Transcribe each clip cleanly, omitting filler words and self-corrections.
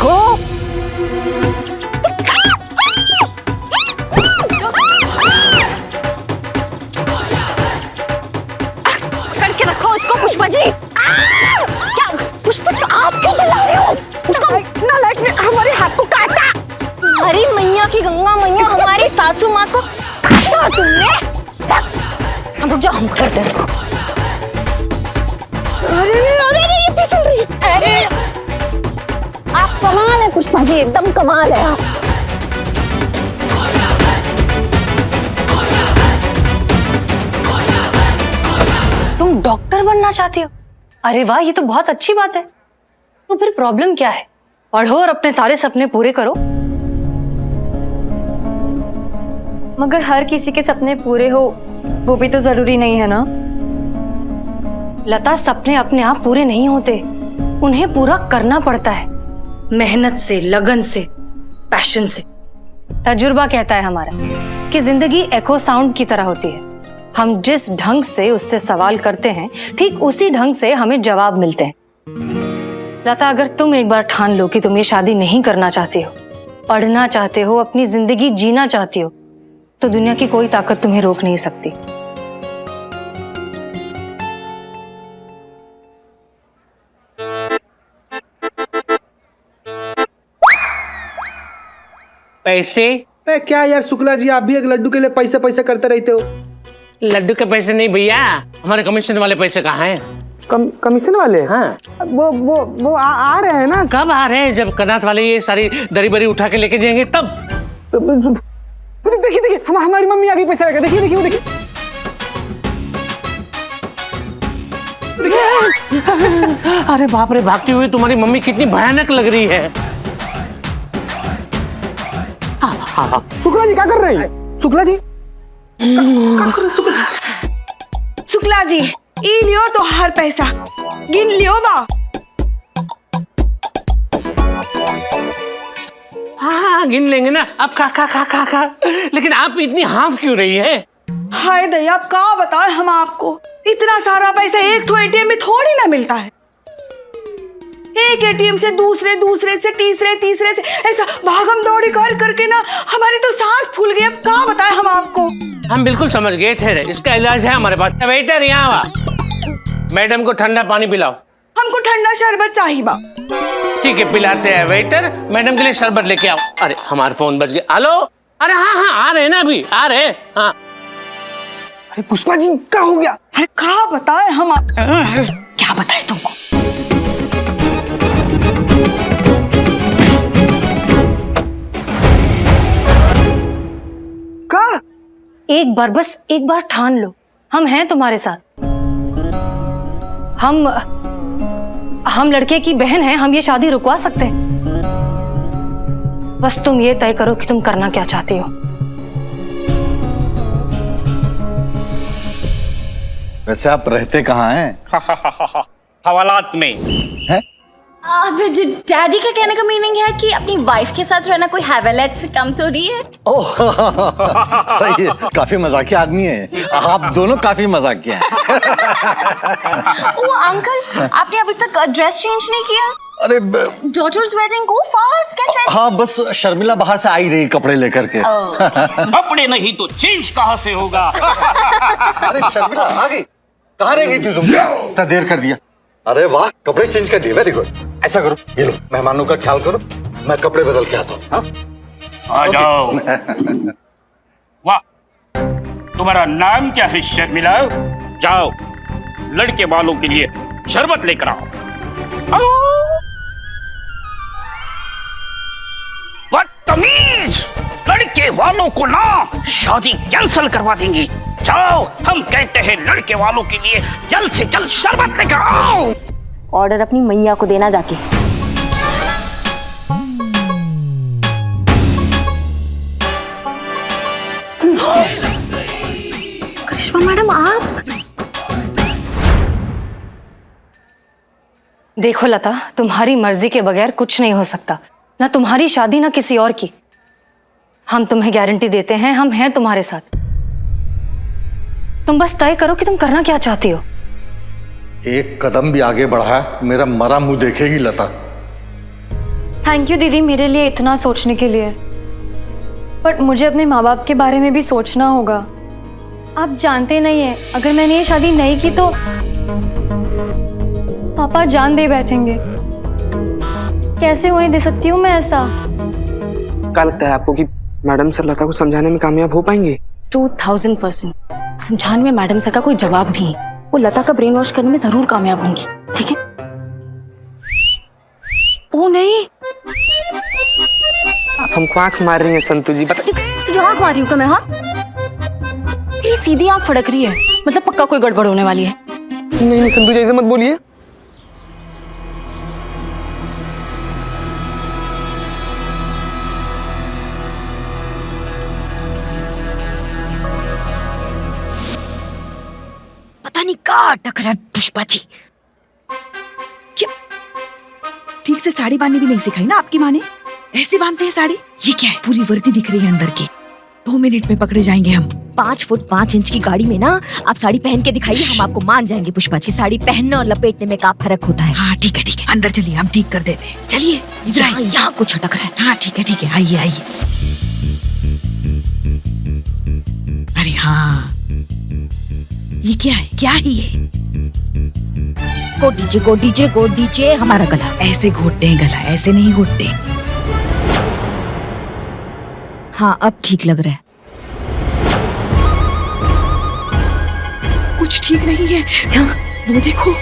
देखो करके रखो उसको पुष्पा जी। क्या पुष्पा जी आप क्यों चिल्ला रहे हो? उसको नालायक ने हमारे हाथ को काटा। हमारी मैया की गंगा मैया हमारी सासू माँ को काटा तुमने। हम रुक जाओ, हम करते हैं इसको। अरे ये फिसल रही है। अरे आप कमाल है पुष्पा जी, एकदम कमाल है आप। तुम डॉक्टर बनना चाहती हो? अरे वाह, ये तो बहुत अच्छी बात है। तो फिर प्रॉब्लम क्या है? पढ़ो और अपने सारे सपने पूरे करो। मगर हर किसी के सपने पूरे हो वो भी तो जरूरी नहीं है ना। लता, सपने अपने आप पूरे नहीं होते, उन्हें पूरा करना पड़ता है, मेहनत से, लगन से, पैशन से। तजुर्बा कहता है हमारा कि जिंदगी एको साउंड की तरह होती है। हम जिस ढंग से उससे सवाल करते हैं ठीक उसी ढंग से हमें जवाब मिलते हैं। लता, अगर तुम एक बार ठान लो कि तुम ये शादी नहीं करना चाहती हो, पढ़ना चाहते हो, अपनी जिंदगी जीना चाहती हो, तो दुनिया की कोई ताकत तुम्हें रोक नहीं सकती। पैसे? क्या यार शुक्ला जी, आप भी एक लड्डू के लिए पैसे पैसे करते रहते हो। लड्डू के पैसे नहीं भैया, हमारे कमीशन वाले पैसे कहाँ हैं? कमीशन वाले? हाँ। वो आ रहे हैं ना। कब आ रहे हैं? जब कनाथ वाले ये सारी दरी बरी उठा के लेके जाएंगे तब। देखिए हमारी मम्मी आ गई पैसे लेकर। देखिए अरे बाप रे, भागती हुई तुम्हारी मम्मी कितनी भयानक लग रही है। शुक्ला जी क्या कर रहे हैं? शुक्ला जी क्या कर रहे हैं? शुक्ला जी ई लियो तो हर पैसा गिन लियो बा। हाँ गिन लेंगे ना। अब खा। लेकिन आप इतनी हाफ क्यों रही है? हाय दया, अब क्या बताएं हम आपको, इतना सारा पैसा एक तो एटीएम में थोड़ी ना मिलता है। एक एटीएम से दूसरे से तीसरे से ऐसा भागम दौड़ी करके ना हमारी तो सांस फूल गई। अब क्या बताएं हम आपको। हम बिल्कुल समझ गए थे, इसका इलाज है हमारे पास। वेटर यहाँ आ, मैडम को ठंडा पानी पिलाओ। हमको ठंडा शरबत चाहिए बा। ठीक है, पिलाते हैं। वेटर, मैडम के लिए शरबत लेके आओ। अरे हमारा फोन बज गया। हेलो? अरे हाँ आ रहे हैं ना, अभी आ रहे हैं। हाँ। अरे पुष्पा जी क्या हो गया? अरे क्या बताएं हम क्या बताएं तुमको। क्या? एक बार, बस एक बार ठान लो, हम हैं तुम्हारे साथ। हम लड़के की बहन हैं, हम ये शादी रुकवा सकते हैं। बस तुम ये तय करो कि तुम करना क्या चाहती हो। वैसे आप रहते कहाँ हैं? हवालात में। हैं? डैडी का कहने का मीनिंग है कि अपनी वाइफ के साथ रहना कोई हवालात से कम तो नहीं है। ओह सही है, काफी मजाकिया आदमी है आप दोनों, काफी मजाकिया हैं। वो अंकल, आपने अभी तक ड्रेस चेंज नहीं किया? अरे daughter's wedding, go fast, get ready. हाँ बस शर्मिला बाहर से आई रही कपड़े लेकर के। कपड़े नहीं तो चेंज कहाँ से होगा? अरे शर्मिला आ गई, कहाँ रह गई थी तुम? इतना देर कर दिया। अरे वाह, कपड़े चेंज कर दिए, वेरी गुड। ऐसा करो, ये लो मेहमानों का ख्याल करो, मैं कपड़े बदल के आता हूँ। हाँ आ जाओ। वाह, तुम्हारा नाम क्या है शर्मिला? जाओ लड़के वालों के लिए शरबत लेकर आओ। बदतमीज, लड़के वालों को ना शादी कैंसिल करवा देंगे। जाओ, हम कहते हैं लड़के वालों के लिए जल्द से जल्द शरबत लेकर आओ। ऑर्डर अपनी मैया को देना जाके। करिश्मा मैडम, आप? देखो लता, तुम्हारी मर्जी के बगैर कुछ नहीं हो सकता, ना तुम्हारी शादी ना किसी और की। हम तुम्हें गारंटी देते हैं, हम हैं तुम्हारे साथ। तुम बस तय करो कि तुम करना क्या चाहती हो। एक कदम भी आगे बढ़ा मेरा मरा मुंह देखेगी लता। थैंक यू दीदी मेरे लिए इतना सोचने के लिए, बट मुझे अपने माँ बाप के बारे में भी सोचना होगा। आप जानते नहीं है, अगर मैंने ये शादी नहीं की तो पापा जान दे बैठेंगे। कैसे होने दे सकती हूँ मैं ऐसा? क्या लगता है आपको कि मैडम सर लता को समझाने में कामयाब हो पाएंगे? 2000% समझाने में मैडम सर का कोई जवाब नहीं है। वो लता का ब्रेन वॉश करने में जरूर कामयाब होंगी, ठीक है? ओ नहीं, आप हमको आंख मार रही हैं संतु जी, बता। तुझे आंख मारी हूँ क्या मैं? हाँ, मेरी सीधी आंख फड़क रही है, मतलब पक्का कोई गड़बड़ होने वाली है। नहीं संतु जी ऐसे मत बोलिए। पता नहीं कहाँ अटक रहा है पुष्पा जी। क्या ठीक से साड़ी बांधनी भी नहीं सिखाई ना आपकी माँ ने? ऐसे बांधते हैं साड़ी? ये क्या है? पूरी वर्दी दिख रही है अंदर की। 2 मिनट में पकड़े जाएंगे हम। 5 फुट 5 इंच की गाड़ी में ना आप साड़ी पहन के दिखाइए, हम आपको मान जाएंगे पुष्पा जी। साड़ी पहनने और लपेटने में क्या फर्क होता है? हाँ ठीक है, अंदर चलिए, हम ठीक कर देते हैं। चलिए इधर आइए। यहाँ कुछ अटक रहा है। हाँ ठीक है, आइए आइए। अरे हाँ, ये क्या है? क्या है ये? गो दीजिए हमारा गला। ऐसे घोटते हैं गला, ऐसे नहीं घोटते। हाँ अब ठीक लग रहा है। कुछ ठीक नहीं है। हाँ, वो देखो।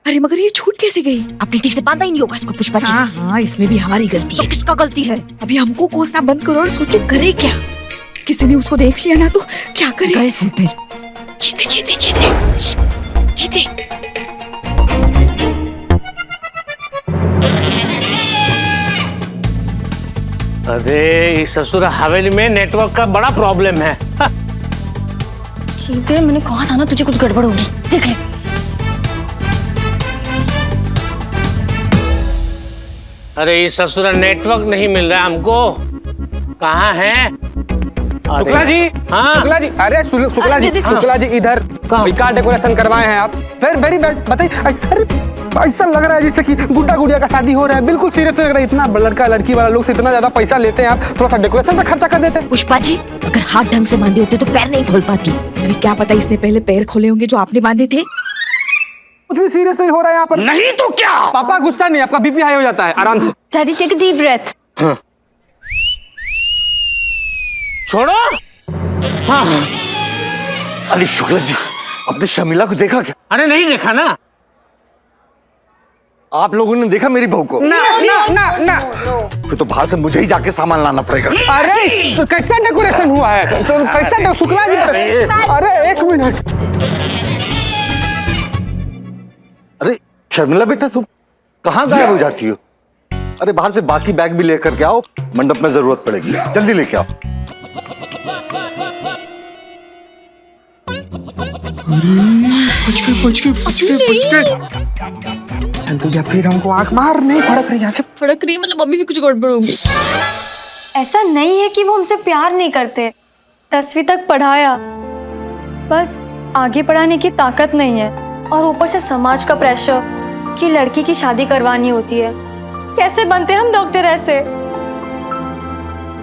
अरे मगर ये छूट कैसे गई? आपने ठीक से बांधा ही नहीं होगा इसको पुष्पा जी। हाँ, इसमें भी हमारी गलती तो है। किसका गलती है? अभी हमको कोसना बंद करो और सोचो करे क्या। किसी ने उसको देख लिया ना तो क्या करे? गए हम फिर। जीते। अरे इस ससुर हवेली में नेटवर्क का बड़ा प्रॉब्लम है। सीधे मैंने कहा था ना तुझे कुछ गड़बड़ होगी, देख ले। अरे इस ससुर नेटवर्क नहीं मिल रहा हमको। कहाँ है? शुक्ला जी, हाँ। शुक्ला जी, अरे शुक्ला जी इधर क्या डेकोरेशन करवाए हैं आप? Very bad. बताइए, अरे ऐसा लग रहा है जैसे कि गुड्डा गुड़िया का शादी हो रहा है। बिल्कुल सीरियस लग रहा है। इतना लड़का लड़की वाला लोग से इतना ज्यादा पैसा लेते हैं, आप थोड़ा सा डेकोरेशन पे खर्चा कर देते हैं। पुष्पा जी अगर हाथ ढंग से बांधे होते तो पैर नहीं खोल पाती। अरे क्या पता इसने पहले पैर खोले होंगे जो आपने बांधे थे। कुछ भी सीरियस नहीं हो रहा है यहाँ पर। नहीं तो क्या? पापा गुस्सा नहीं, आपका बीपी हाई हो जाता है। आराम से। Daddy take a deep breath. छोड़ो। हाँ। अरे शुक्ला जी, आपने शर्मिला को देखा क्या? अरे नहीं देखा ना। आप लोगों ने देखा मेरी बहू को? ना। फिर तो बाहर से मुझे ही जाके सामान लाना पड़ेगा। अरे तो कैसा डेकोरेशन हुआ है? तो कैसा शुक्ला जी? अरे 1 मिनट। अरे शर्मिला बेटा, तुम कहाँ गायब हो जाती हो? अरे बाहर से बाकी बैग भी लेकर के आओ, मंडप में जरूरत पड़ेगी। जल्दी लेके आओ। पूछ के। संतु जी फिर हमको आंख मार नहीं फड़क रही आंखें। फड़क रही है मतलब अभी भी कुछ गड़बड़ होगी। ऐसा नहीं है कि वो हमसे प्यार नहीं करते। 10वीं तक पढ़ाया, बस आगे पढ़ाने की ताकत नहीं है। और ऊपर से समाज का प्रेशर कि लड़की की शादी करवानी होती है। कैसे बनते हम डॉक्टर ऐसे?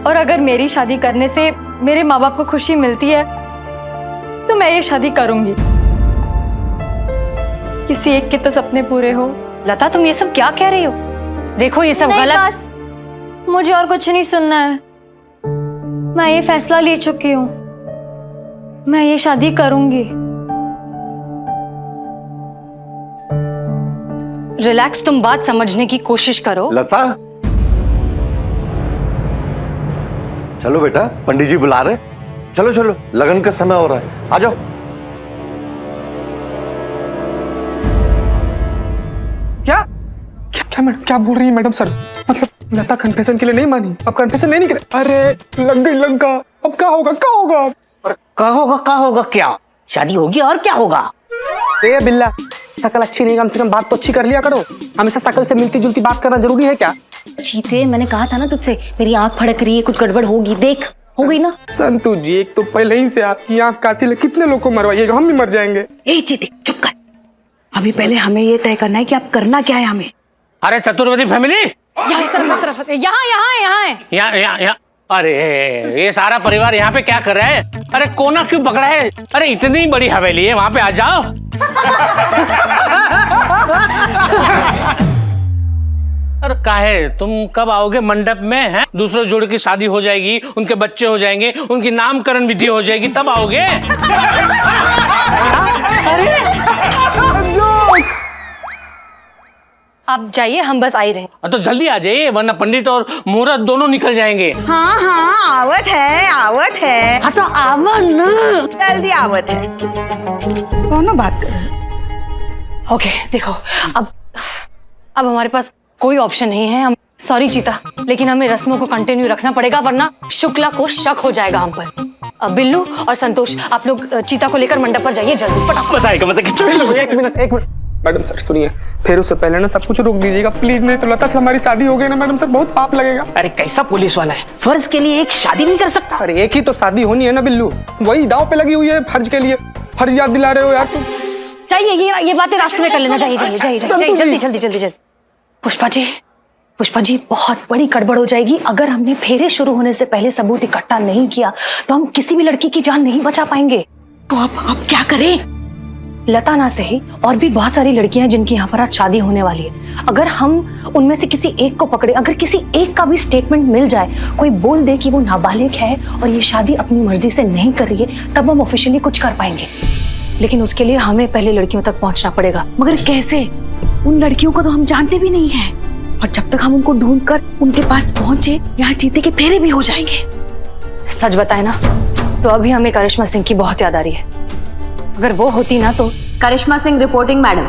और अगर मेरी शादी करने से मेरे माँ बाप को खुशी मिलती है तो मैं ये शादी करूंगी। किसी एक के तो सपने पूरे हो। लता तुम ये सब क्या कह रही हो? देखो ये सब नहीं गलत। बस, मुझे और कुछ नहीं सुनना है। मैं ये फैसला ले चुकी हूँ, मैं ये शादी करूंगी। रिलैक्स, तुम बात समझने की कोशिश करो। लता, चलो बेटा, पंडित जी बुला रहे। चलो, लगन का समय हो रहा है, आ जाओ। क्या बोल रही है मैडम सर? मतलब लता कन्फेशन के लिए नहीं मानी? अब कन्फेशन नहीं करे? अरे लग गई लंका। अब क्या होगा? क्या होगा क्या? शादी होगी और क्या होगा? ए बिल्ला, शकल अच्छी नहीं, कम से कम बात तो अच्छी कर लिया करो। हमेशा शकल से मिलती जुलती बात करना जरूरी है क्या? चीते, मैंने कहा था ना तुझसे, मेरी आंख फड़क रही है, कुछ गड़बड़ होगी। देख, हो गई ना। संतु जी, एक तो पहले ही से आपकी आंख कातिल है, कितने लोग को मरवाइएगा, हम भी मर जाएंगे। ए चीते, चुप कर। अभी पहले हमें ये तय करना है कि आप करना क्या है हमें। अरे चतुर्वेदी फैमिली, यहाँ इस तरफ यहाँ यहाँ यहाँ है। यहाँ। अरे ये सारा परिवार यहाँ पे क्या कर रहा है? अरे कोना क्यों पकड़ा है? अरे इतनी बड़ी हवेली है, वहां पे आ जाओ। अरे काहे, तुम कब आओगे मंडप में? हैं? दूसरे जोड़े की शादी हो जाएगी, उनके बच्चे हो जाएंगे, उनकी नामकरण विधि हो जाएगी, तब आओगे? आप जाइए, हम बस आ ही रहे हैं। तो जल्दी आ जाइए, वरना पंडित और मुहूर्त दोनों निकल जाएंगे। हाँ हाँ आवत है आवत है। हाँ तो आवा ना, जल्दी आवत है। दोनों बात कर। ओके देखो, अब हमारे पास कोई ऑप्शन नहीं है। हम सॉरी चीता, लेकिन हमें रस्मों को कंटिन्यू रखना पड़ेगा, वरना शुक्ला को शक हो जाएगा हम पर। बिल्लू और संतोष, आप लोग चीता को लेकर मंडप पर जाइए जल्दी, फटाफट। बताएगा मतलब एक मिनट मैडम सर सुनिए, फिर उससे पहले ना सब कुछ रोक दीजिएगा प्लीज, नहीं तो लता से हमारी शादी हो गई ना मैडम सर, बहुत पाप लगेगा। अरे कैसा पुलिस वाला है, फर्ज के लिए एक शादी नहीं कर सकता? अरे एक ही तो शादी होनी है ना बिल्लू, वही दांव पे लगी हुई है फर्ज के लिए। फर्ज याद दिला रहे हो यार तुम। चाहिए ये बातें रास्ते में कर लेना। चाहिए जल्दी। पुष्पा जी बहुत बड़ी गड़बड़ हो जाएगी। अगर हमने फेरे शुरू होने से पहले सबूत इकट्ठा नहीं किया तो हम किसी भी लड़की की जान नहीं बचा पाएंगे। तो अब क्या करें? लता ना सही, और भी बहुत सारी लड़कियां हैं जिनकी यहाँ पर आज शादी होने वाली है। अगर हम उनमें से किसी एक को पकड़े, अगर किसी एक का भी स्टेटमेंट मिल जाए, कोई बोल दे कि वो नाबालिग है और ये शादी अपनी मर्जी से नहीं कर रही है, तब हम ऑफिशियली कुछ कर पाएंगे। लेकिन उसके लिए हमें पहले लड़कियों तक पहुंचना पड़ेगा। मगर कैसे? उन लड़कियों को तो हम जानते भी नहीं है, और जब तक हम उनको ढूंढकर उनके पास पहुंचे, यहाँ चीते के फेरे भी हो जाएंगे। सच बताए ना, तो अभी हमें करिश्मा सिंह की बहुत याद आ रही है। अगर वो होती ना तो। करिश्मा सिंह रिपोर्टिंग मैडम।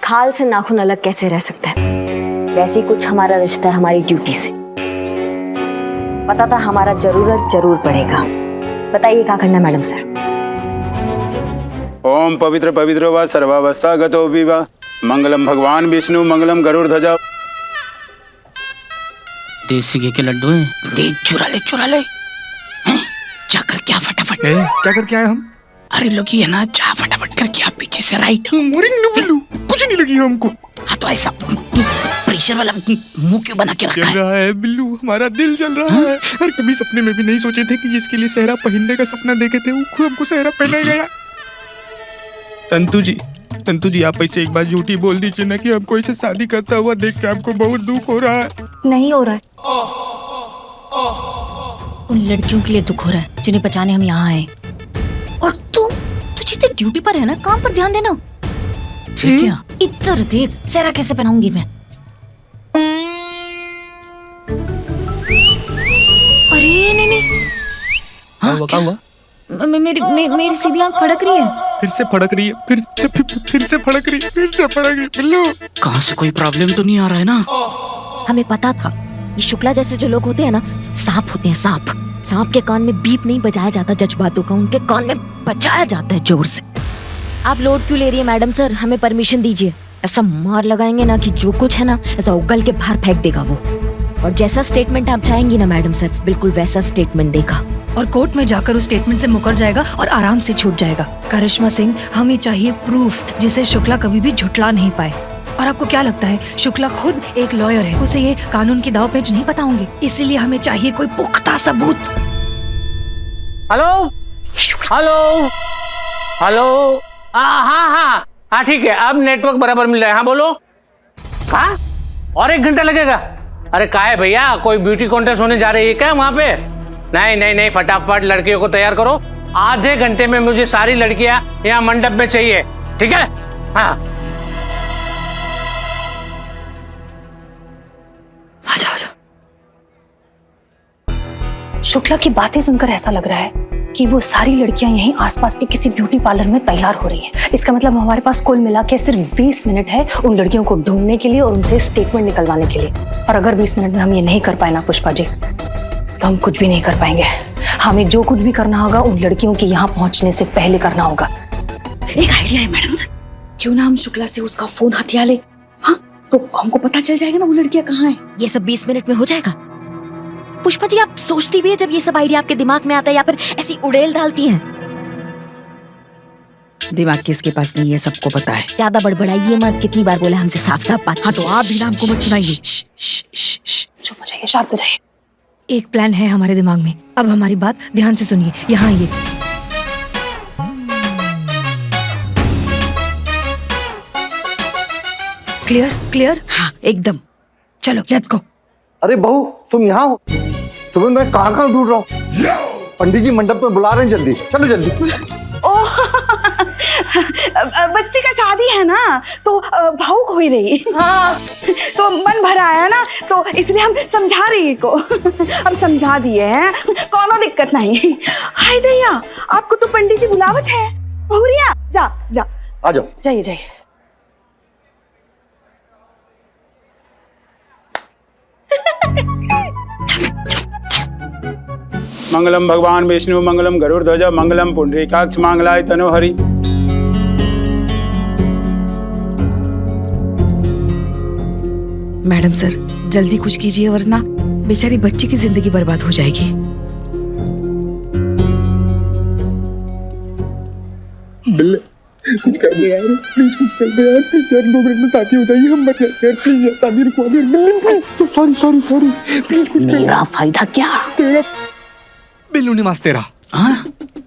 खाल से नाखून अलग कैसे रह सकता है, वैसे ही कुछ हमारा रिश्ता है हमारी ड्यूटी से। पता था हमारा जरूरत जरूर पड़ेगा। बताइए क्या करना है मैडम सर? ओम पवित्र पवित्रो वा सर्वावस्था गतो विवा मंगलम भगवान विष्णु मंगलम गरुड़ ध्वजा। देसी घी के लड्डू हैं, दे चुरा ले। जाकर क्या फटाफट। क्या करके आए हम? अरे लोग ये ना, जा फटाफट करके आप पीछे से राइट। कुछ नहीं लगी हमको। हाँ तो ऐसा प्रेशर वाला मुंह क्यों बना के रखा है? रहा है बिल्लू, हमारा दिल जल रहा है। और कभी सपने में भी नहीं सोचे थे कि इसके लिए सेहरा पहनने का सपना देखे थे, वो खुद हमको सेहरा पहनाएगा यार। तंतु जी आप ऐसे एक बार झूठी बोल दीजिए ना कि हमको ऐसे शादी करता हुआ देख के आपको बहुत दुख हो रहा है। नहीं हो रहा है। उन लड़कियों के लिए दुख हो रहा है जिन्हें बचाने हम यहाँ आए। और तू जितने ड्यूटी पर है ना, काम पर ध्यान देना। फिर क्या? इधर देख, सेहरा कैसे पहनाऊंगी मैं। अरे नहीं। हाँ, क्या? मेरी सीधी आंख फड़क रही है। फिर से फड़क रही है बिल्लू। कहाँ से कोई प्रॉब्लम तो नहीं आ रहा है ना? हमें पता था ये शुक्ला जैसे जो लोग होते हैं ना, सांप होते हैं। सांप के कान में बीप नहीं बजाया जाता जज्बातों का, उनके कान में बजाया जाता है जोर से। आप लोड क्यों ले रही है मैडम सर? हमें परमिशन दीजिए। ऐसा मार लगाएंगे ना कि जो कुछ है ना ऐसा उगल के बाहर फेंक देगा वो। और जैसा स्टेटमेंट आप चाहेंगी ना मैडम सर, बिल्कुल वैसा स्टेटमेंट देगा। और कोर्ट में जाकर उस स्टेटमेंट से मुकर जाएगा और आराम से छूट जाएगा। करिश्मा सिंह, हमें चाहिए प्रूफ जिसे शुक्ला कभी भी झुठला नहीं पाए। और आपको क्या लगता है, शुक्ला खुद एक लॉयर है, उसे ये कानून की दाव पेच नहीं पता होंगे। इसीलिए हमें चाहिए कोई पुख्ता सबूत। हेलो। हाँ ठीक है, अब नेटवर्क बराबर मिल रहा है। हाँ बोलो। हाँ और 1 घंटा लगेगा? अरे का है भैया, कोई ब्यूटी कॉन्टेस्ट होने जा रही है क्या वहां पे? नहीं, फटाफट लड़कियों को तैयार करो। आधे घंटे में मुझे सारी लड़कियां यहाँ मंडप में चाहिए, ठीक है? हाँ आजा। शुक्ला की बातें सुनकर ऐसा लग रहा है कि वो सारी लड़कियां यहीं आसपास के किसी ब्यूटी पार्लर में तैयार हो रही हैं। इसका मतलब हमारे पास कुल मिला के सिर्फ 20 मिनट है उन लड़कियों को ढूंढने के लिए और उनसे स्टेटमेंट निकलवाने के लिए। और अगर 20 मिनट में हम ये नहीं कर पाए ना पुष्पा जी, तो हम कुछ भी नहीं कर पाएंगे। हमें जो कुछ भी करना होगा उन लड़कियों की यहाँ पहुंचने से पहले करना होगा। एक आइडिया है मैडम सर। क्यों ना हम शुक्ला से उसका फोन हथिया ले। हाँ, तो हमको पता चल जाएगा ना वो लड़कियां कहाँ हैं। ये सब 20 मिनट में हो जाएगा। पुष्पा जी, आप सोचती भी है जब ये सब आइडिया आपके दिमाग में आता है या फिर ऐसी उड़ेल डालती हैं? दिमाग किसके पास नहीं है, सबको पता है। ज्यादा बड़बड़ाइए मत, कितनी बार बोला हमसे साफ साफ बात। हाँ, तो आप भी ना हमको मत सुनाइए। चुप हो जाइए, शांत हो जाइए। एक प्लान है हमारे दिमाग में, अब हमारी बात ध्यान से सुनिए। यहाँ आइए। Clear clear? हाँ, एकदम। चलो लेट्स गो। अरे बहू, तुम यहाँ हो? तुम्हें मैं कहाँ कहाँ ढूंढ रहा हूँ। पंडित जी मंडप में बुला रहे हैं, जल्दी चलो जल्दी। ओह, बच्चे का शादी है ना, तो भावुक हो ही रही। हाँ, तो मन भरा आया ना, तो इसलिए हम समझा रही को। हम समझा दिए हैं, कोनो दिक्कत नहीं। हाय दैया, आपको तो पंडित जी बुलावत है। बहुरिया, जा जा, आ जाओ। जाइए जाइए। मंगलम भगवान विष्णु मंगलम गरुड़ध्वज मंगलम पुंडरीकाक्ष मंगलाय तनोहरि। मैडम सर, जल्दी कुछ कीजिए वरना बेचारी बच्ची की जिंदगी बर्बाद हो जाएगी। कुछ कर दे यार, प्लीज कुछ कर दे यार, प्लीज यार, 2 मिनट में शादी हो जाएगी, हम मर जाएंगे यार, प्लीज यार, शादी रुकवा दे। सॉरी सॉरी सॉरी, प्लीज कुछ कर। मेरा फायदा क्या? तेरा बिल्लू निवास तेरा। हाँ,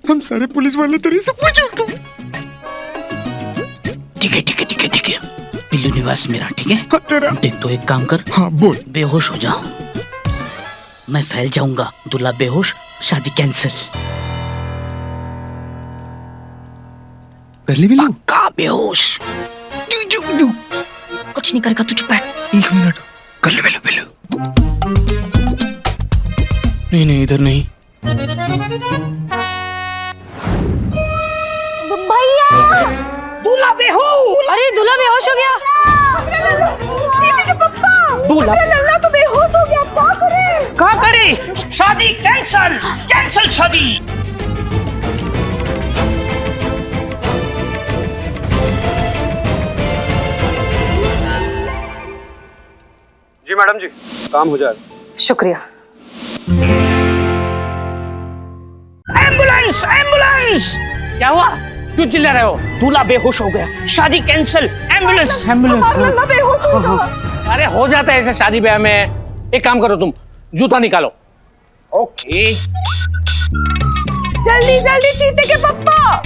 हम सारे पुलिस वाले तेरे से पूछो। ठीक है ठीक है ठीक है ठीक है, बिल्लू निवास मेरा, ठीक है। हाँ, तेरा। देख तो एक काम कर। हाँ बोल। बेहोश हो जाओ, मैं फैल जाऊंगा। दूल्हा बेहोश, शादी कैंसिल। कर ली बिल्लू? पक्का बेहोश। कुछ नहीं करेगा, तू चुप बैठ। 1 मिनट, कर ले बिल्लू बिल्लू। नहीं नहीं, इधर नहीं। भैया, दूल्हा बेहोश। अरे दूल्हा बेहोश हो गया। लल्ला तो बेहोश हो गया, क्या करे? क्या करे? शादी कैंसल, कैंसल शादी। जी मैडम जी, काम हो जाएगा। शुक्रिया। Ambulance, ambulance. क्या हुआ? क्यों चिल्ला रहे हो? दूल्हा बेहोश हो गया, शादी कैंसल। Ambulance, ambulance. लल्ला बेहोश हो गया। अरे हो जाता है ऐसे शादी ब्याह में। एक काम करो, तुम जूता निकालो। ओके, जल्दी जल्दी, चीते के पप्पा।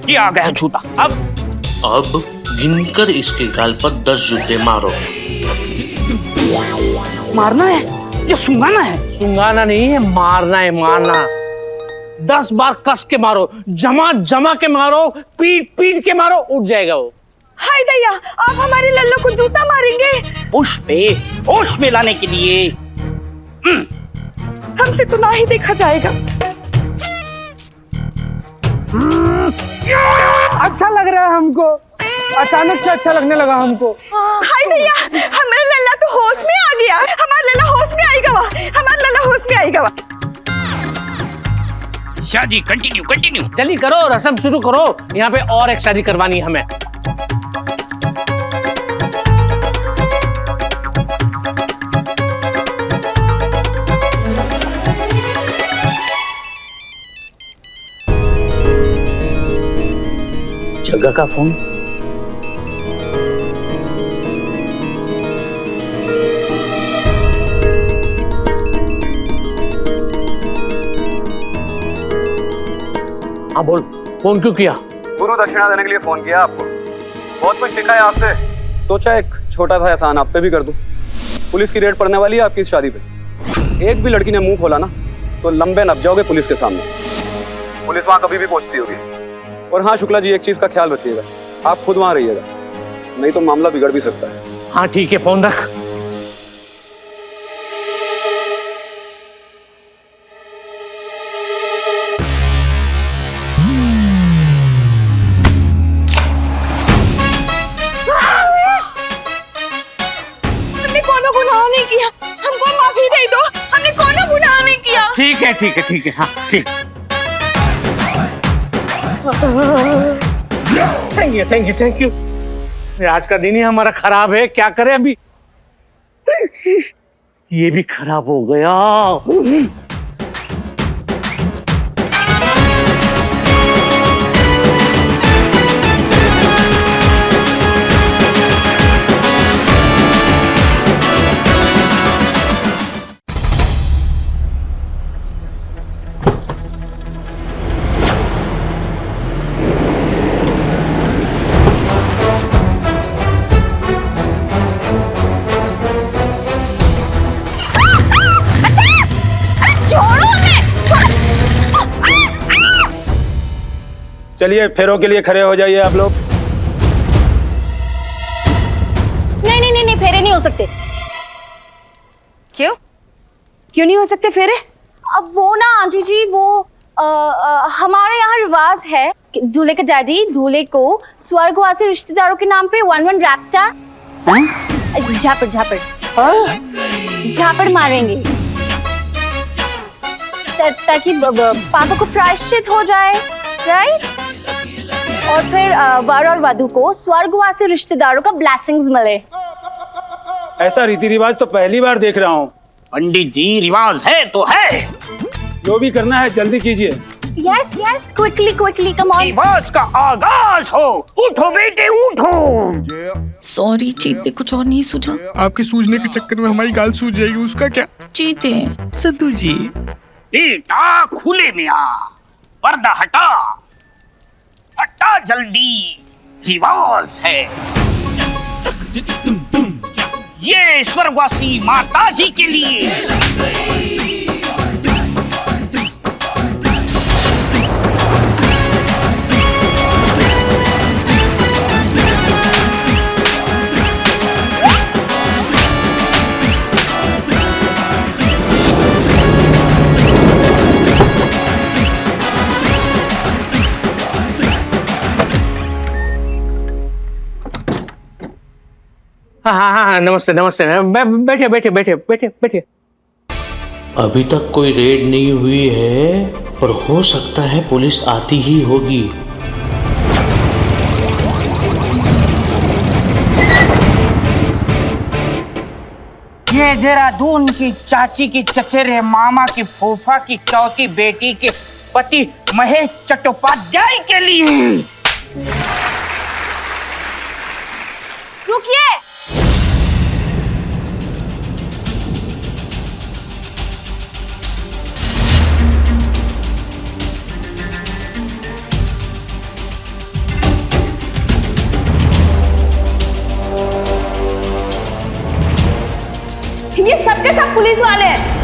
ये आ गया जूता। अब गिनकर इसके गाल पर 10 जूते मारो। मारना है या सुंगाना है? सुंगाना नहीं है, मारना है, मारना। 10 बार कस के मारो, जमा जमा के मारो, पीट पीट के मारो, उठ जाएगा वो। हाय दैया, आप हमारे लल्लू को जूता मारेंगे? होश में लाने के लिए। हमसे तो ना ही देखा जाएगा। अच्छा लग रहा है हमको, अचानक से अच्छा लगने लगा हमको। हाय भैया, हमारा लल्ला तो होश में आ गया। हमारा लल्ला होश में आएगा वा, हमारा लल्ला होश में आएगा वा। शादी कंटिन्यू कंटिन्यू। जल्दी करो, रस्म शुरू करो। यहाँ पे और एक शादी करवानी है हमें। जगह का फोन। हाँ बोल, फोन क्यों किया? गुरु दक्षिणा देने के लिए फोन किया आपको। बहुत कुछ सीखा है आपसे, सोचा एक छोटा सा एहसान आप पे भी कर दूं। पुलिस की रेड पड़ने वाली है आपकी इस शादी पे। एक भी लड़की ने मुंह खोला ना तो लंबे नप जाओगे पुलिस के सामने। पुलिस वहां कभी भी पहुंचती होगी। और हाँ शुक्ला जी, एक चीज का ख्याल रखिएगा, आप खुद वहां रहिएगा, नहीं तो मामला बिगड़ भी सकता है। हाँ ठीक है, फोन रख। हमने कोनो गुनाह नहीं किया, हमको माफी दे दो। हमने कोनो गुनाह नहीं किया। ठीक है ठीक है ठीक है, हाँ ठीक। Thank you thank you thank you. आज का दिन ही हमारा खराब है, क्या करें अभी। ये भी खराब हो गया। चलिए फेरों के लिए खड़े हो जाइए आप लोग। नहीं नहीं नहीं नहीं, फेरे नहीं हो सकते। क्यों क्यों नहीं हो सकते फेरे? अब वो ना आंटी जी, वो हमारे यहाँ रिवाज है कि दूल्हे के डैडी दूल्हे को स्वर्गवासी रिश्तेदारों के नाम पे 1-1 रैप्टा झापड़ झापड़ झापड़ मारेंगे ताकि पापों को प्रायश्चित हो जाए, राइट? और फिर वर और वधू को स्वर्गवासी रिश्तेदारों का ब्लेसिंग्स मिले। ऐसा रीति रिवाज तो पहली बार देख रहा हूँ। पंडित जी रिवाज है तो है। जो भी करना है जल्दी कीजिए। Yes yes, quickly quickly, come on. रिवाज का आगाज हो। उठो बेटे उठो। सॉरी चीते, कुछ और नहीं सूझा। आपके सूझने के चक्कर में हमारी गाल सूझ जाएगी, उसका क्या? चीते सद्दू जी, बेटा खुले में आ, पर्दा हटा, हटा जल्दी, रिवाज है। ये स्वर्गवासी माता जी के लिए। हाँ हाँ हाँ, नमस्ते नमस्ते। बैठे बैठे बैठे बैठे बैठे। अभी तक कोई रेड नहीं हुई है, पर हो सकता है पुलिस आती ही होगी। ये देहरादून की चाची की चचेरे मामा की फूफा की चौथी बेटी के पति महेश चट्टोपाध्याय के लिए। रुकिए, ये सबके सब पुलिस वाले हैं।